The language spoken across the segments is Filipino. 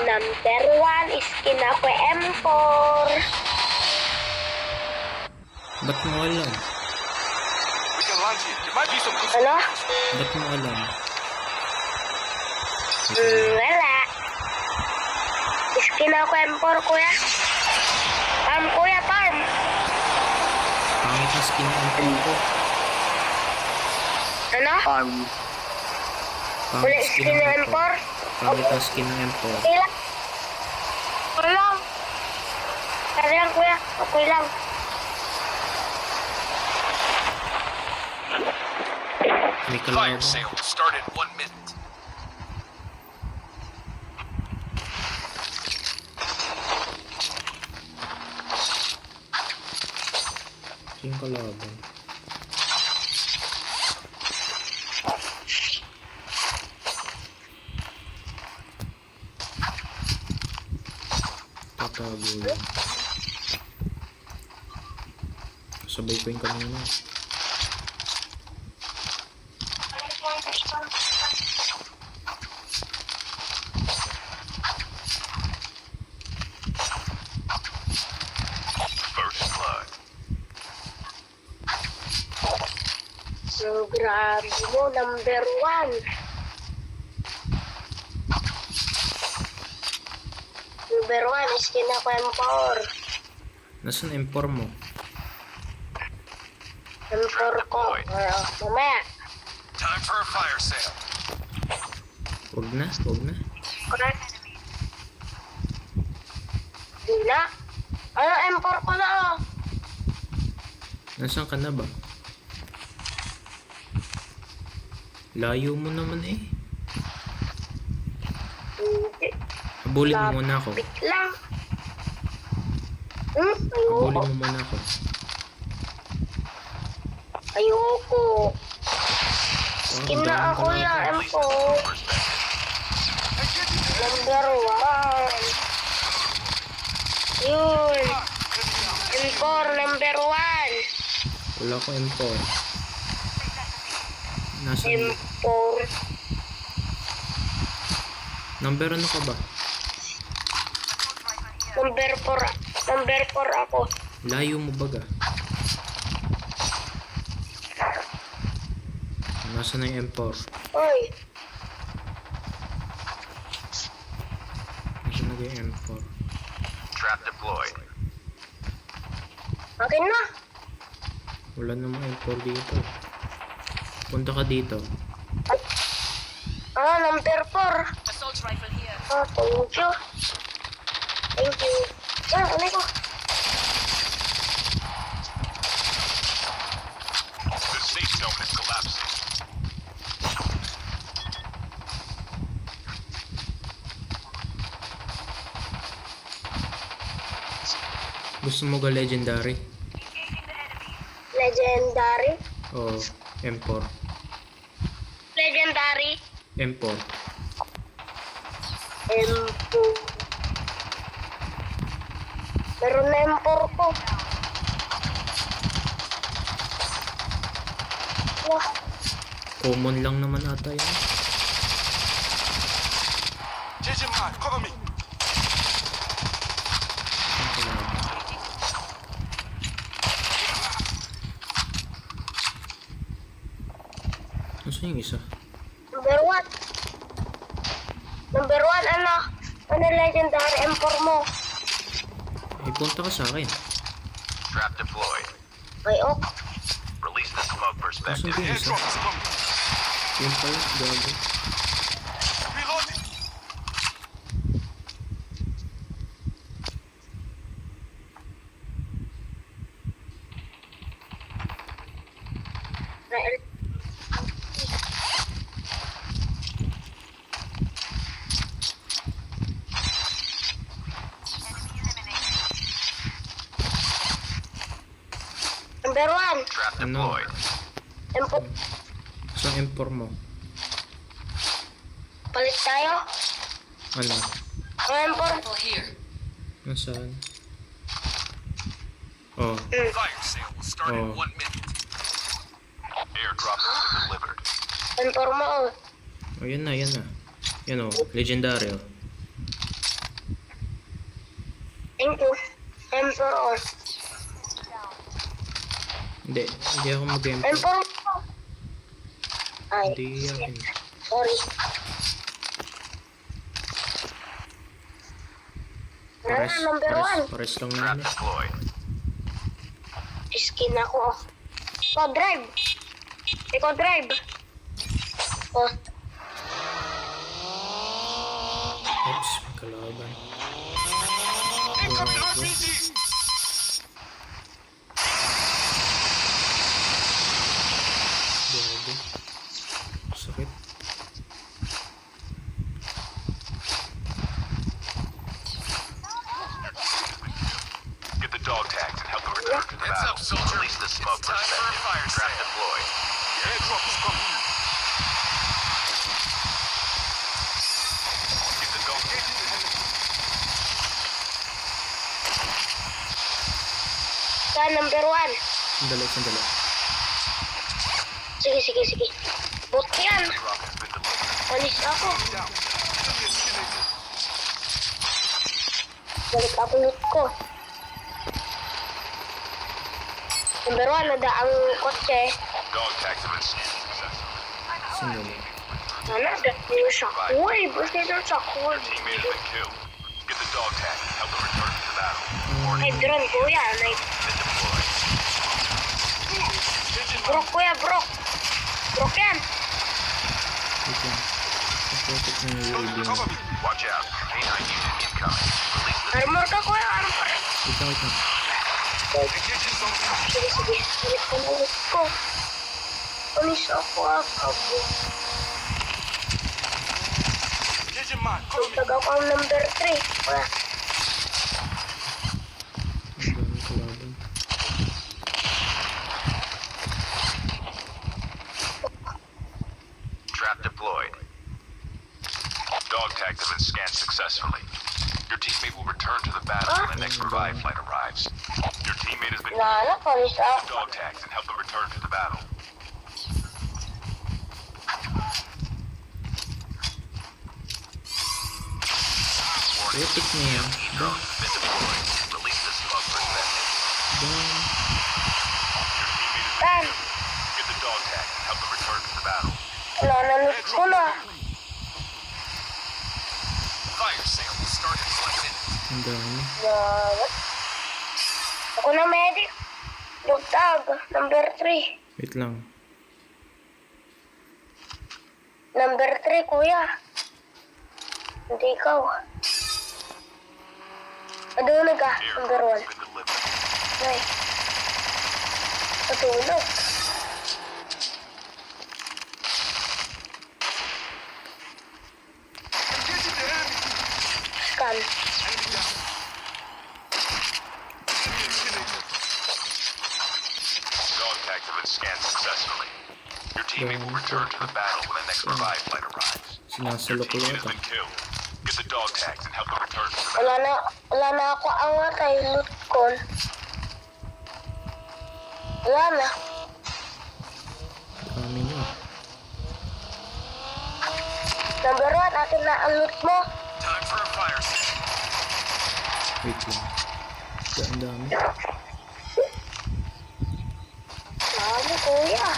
Number 1 is kinako M4. Ba't mo alam? We can launch it. There might be some good Ano? Ba't mo alam? Wala. Is kinako M4, kuya. Farm, kuya, farm. Pangit na skin ng M4 ko. Ano? Pangit Wala skin skin ng ng M4. M4? Pangit na skin ng M4. Okay lang. Okay lang. Okay lang, kuya. Okay lang. May fire kalaban. sale will start in 1 minute. Yung kalaban. Tatago yun. Sabay ko yung kanina. First blood. So, grabe mo, number 1. Number 1 is kinako M4. Nasaan M4 mo? M4 ko. Mamaya. Time for a fire sale. Huwag na, huwag na. Correct. Di na. Ano, M4 ko na. Nasaan ka na ba? Layo mo naman eh. Hindi. Habulin mo muna ako. Bit lang. Habulin Ayoko. mo muna ako. Ayoko. Oh, Skin na ako yan, M4. Number 1. Yun. M4, number 1. Wala ko M4. Nasaan? M4. Number ano ka ba? Number 4. Number 4 ako. Layo mo baga. Nasaan na yung M4? Oy. Nasaan na yung M4? Trap deployed. Akin na. Wala namang M4 dito. Punta ka dito. Number 4. Assault rifle here. Thank you. Thank you. Ano ko? The safe zone is collapsing. Gusto mo ga legendary? Legendary. O M4? Legendary. M4. M4. Meron na M4 ko. Wah, Common lang naman ata yan. Jejima, cover me. Ang kalaban. Nasaan yung isa? number 1. Number 1, ano? Ano legendary M4 mo? Ay, punta ka sa akin. Trap deployed. Ay, ok. Release the smoke Nasaan perspective. ba yung isa? Airdrop is coming. Yun pala, gago. Reloading. Number 1. Trap Ano? deployed. M4. Saan M4 mo? Palit tayo. Ano? Ang M4. Rifle here. Nasaan? Oh, Fire sale will start in Oh. 1 minute. Airdrop has been delivered. M4 mo. oh yan na, yan na. Yan o, legendary o. Thank you. Emperor. Hindi ako mag-MP. Emperor. Ay, Hindi akin. sorry. Number 1. Pares lang Trap namin. deployed. Skin ako. Co-drive. Ikaw drive. Oh, Oops, kalaban. Incoming Grabe. RPG! Grabe. Sakit. Get the dog tags and help them return to the battle. Release the smoke perspective. Trap deployed. Airdrop is coming. Get the dog tags. saan number 1? Sandali. Sige. Bot yan. Drop has been delivered. Alis ako. Down. Balik ako loot ko. Number 1, nada ang kotse. Dog tags have been scanned successfully. Sandali. Sana, dat yung shockwave. Basta yung shockwave. Teammate has been killed. Get the dog tag and help them return to the battle. Ay, drone, kuya. Ay, Been deployed. brok, kuya, brok. Brok yan. Wait lang. Protect na yung UAV mo. Watch out. K9 unit incoming. Release the Armor ka, kuya. Armor. Wait lang. Sige. Balik ko na loot ko. Alis ako. Tag ako ang number 3. Kuya. Ang dami kalaban. trap deployed. Dog tags have been scanned successfully. Your teammate will return to the battle when the next revive flight arrives. Your teammate has been Nana, alis ako. dog tags and help them return to the battle. Epic na yan. Ba? Been deployed. Release the smoke perspective. Ba? Saan? Get the dog tag and help them return to the battle. Wala na loot ko na. Fire sale will start in 1 minute. Ang dami. Nana. Ako na medic. Loot tag. Number 3. Wait lang. Number 3, kuya. Hindi ikaw. Padulog ka. Number 1. Airdrop has been delivered. Ay. Padulog. Scan. Dog tags have been scanned successfully. Your teammate will return to the battle when the next revive flight arrives. Your Sinasalo ko teammate has yata. been killed. Get the dog tags and help them return to the battle. Wala na ako angat ay loot ko. Wala na. Dami nyo. Number 1, akin na ang loot mo. Time for a fire sale. Wait lang. Ang dami. Dami, kuya.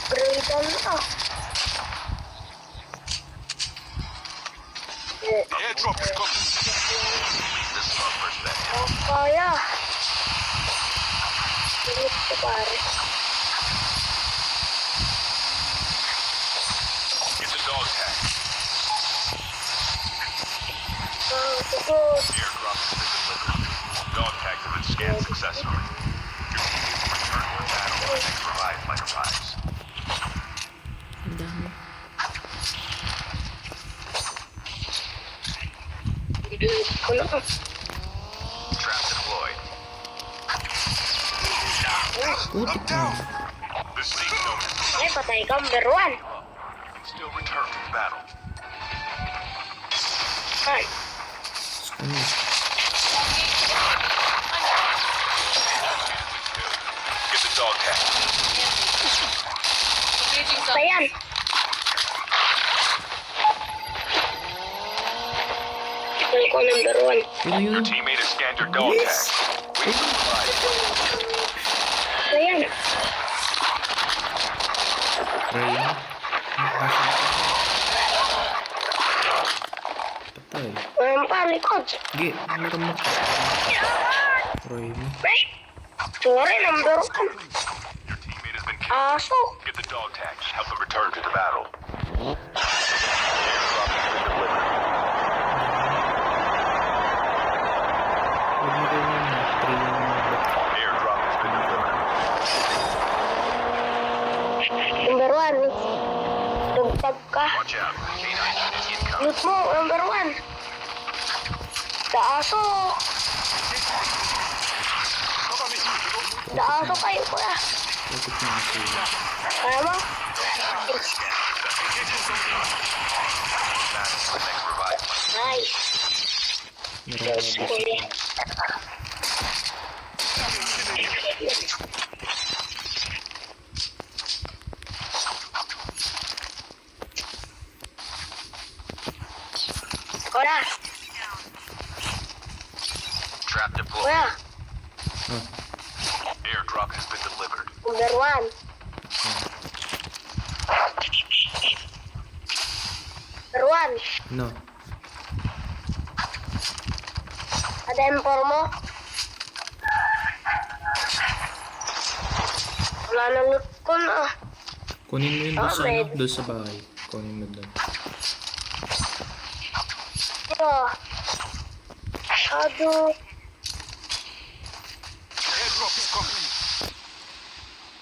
Grade on na. Airdrop is coming. Release the smoke perspective. Oh, kaya. Loot ko pare. Get the dog tag. Sigod. Airdrop has been delivered. Dog tags have been scanned successfully. Your teammate will return to the battle when the next revive flight arrives. Ang dami. Loot ko na. Trap deployed. Putik na. The safe zone is Ay, patay ka. Number 1. can still return to the battle. Ay. Ano? Get the dog tag. Ayan. ko number 1. Yun, yun. Your teammate has scanned your dog tag. Wait for the revive. Ayan. Reyna. Patay. Pa, likod. Sige, meron mo. Reyna. Ay, sorry, number 1. Your teammate has been killed. Aso. Get the dog tag. Help them return to the battle. Airdrop has been delivered. Huwag mo kayo na 3 yung Airdrop has been delivered. Number 1. Dugtag ka. Watch out. K9 unit incoming. Loot mo, number 1. Daaso. Daaso kayo, kuya. Lapit na kasi. Kaya mo? That's the next revive. Nice. Meron Yes, na kuya. Kuya, Trap deployed. kuya. Airdrop has been delivered. Number 1. Number 1. No. Ada impor mo? Wala nang loot ko na. Kunin mo yun doon sa, Okay. doon sa bahay. Kunin mo doon. Ito. Shadow.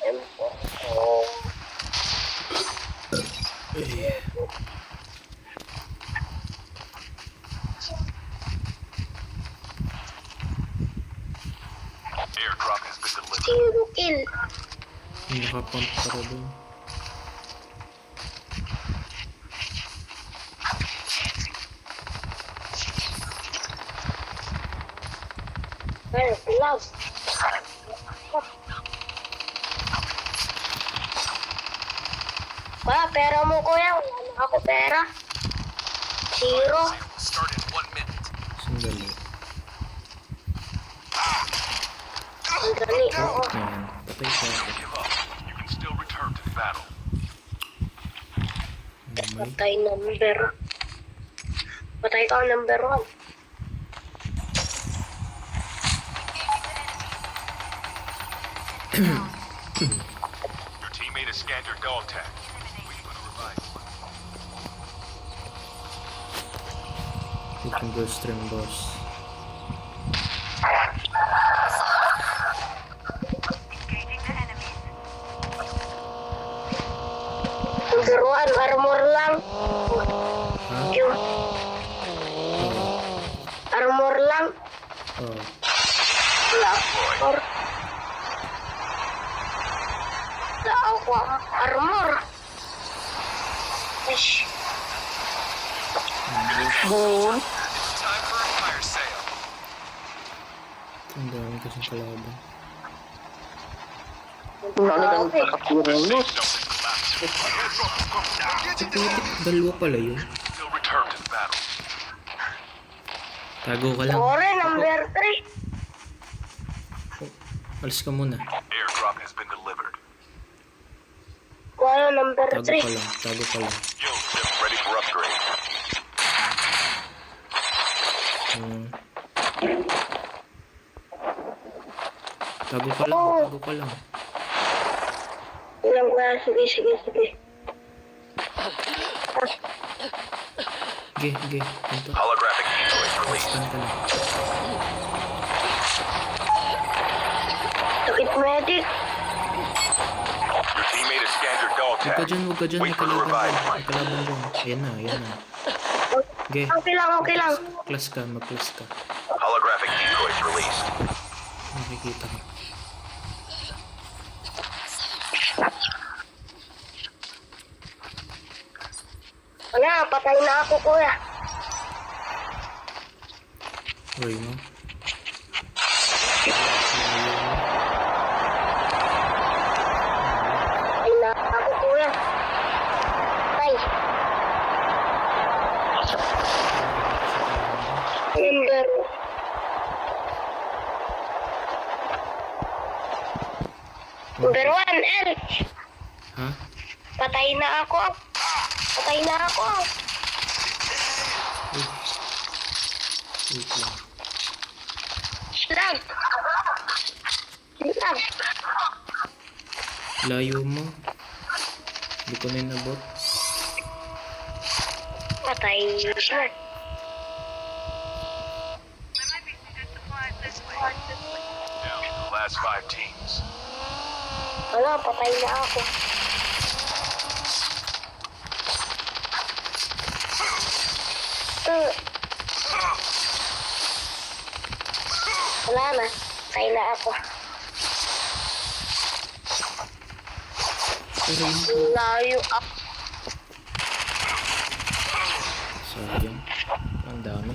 Impor ko. Eh. Airdrop has been delivered. Zero kill. Nakapump ka rin doon. Well, love. Kuya, pera mo kuya. Wala na ako pera. Zero. Start in 1 minute. Sandali. Ang dali. Oo. Ayan. Patay siya. Don't give up. You can still return to the battle. May. Patay number. Patay ka number 1. Your teammate has scanned your dog tag. Wait for the revive. You can go stream, boss. Number 1, armor lang. Ha? Yung Oh. armor lang. Oh. Wala ako. Wala ako armor. Ish. Boom. Time for a fire sale. Ang dami kasing kalaban. Okay. Dalawa pala yun. Still return to the battle. Tago ka lang. Sorry, number 3. Oh, alis ka muna. Airdrop has been delivered. Wala, number Tago 3. ka lang. Tago ka lang. Yo, ship ready for upgrade. Tago ka lang. Oo. Tago ka lang. Ilang ba? Sige, sige, sige. Ge, ge. Punta. Holographic decoys released. Stand ka lang. Sakit medic. Your teammate has scanned your dog Huwag ka tag. dyan, huwag ka dyan. May Wait for the kalaban revive. dyan. May kalaban dyan. Ayan na, ayan na. Ge, Okay lang, okay lang. class ka, mag-class ka. Holographic decoys released. Makikita ka. Wala, patay na ako, kuya. Uy, no? Patay na ako, kuya. Patay. Number 1, El. Ha? Patay na ako. Patay na ako. Uy. Wait lang. Lang. Lang. Layo mo. Hindi ko na inabot. Patay siya. Down to the last 5 teams. Wala, patay na ako. Uh. Wala na. Patay na ako. Pero yun. Layo ako. Sayang. Ang dami.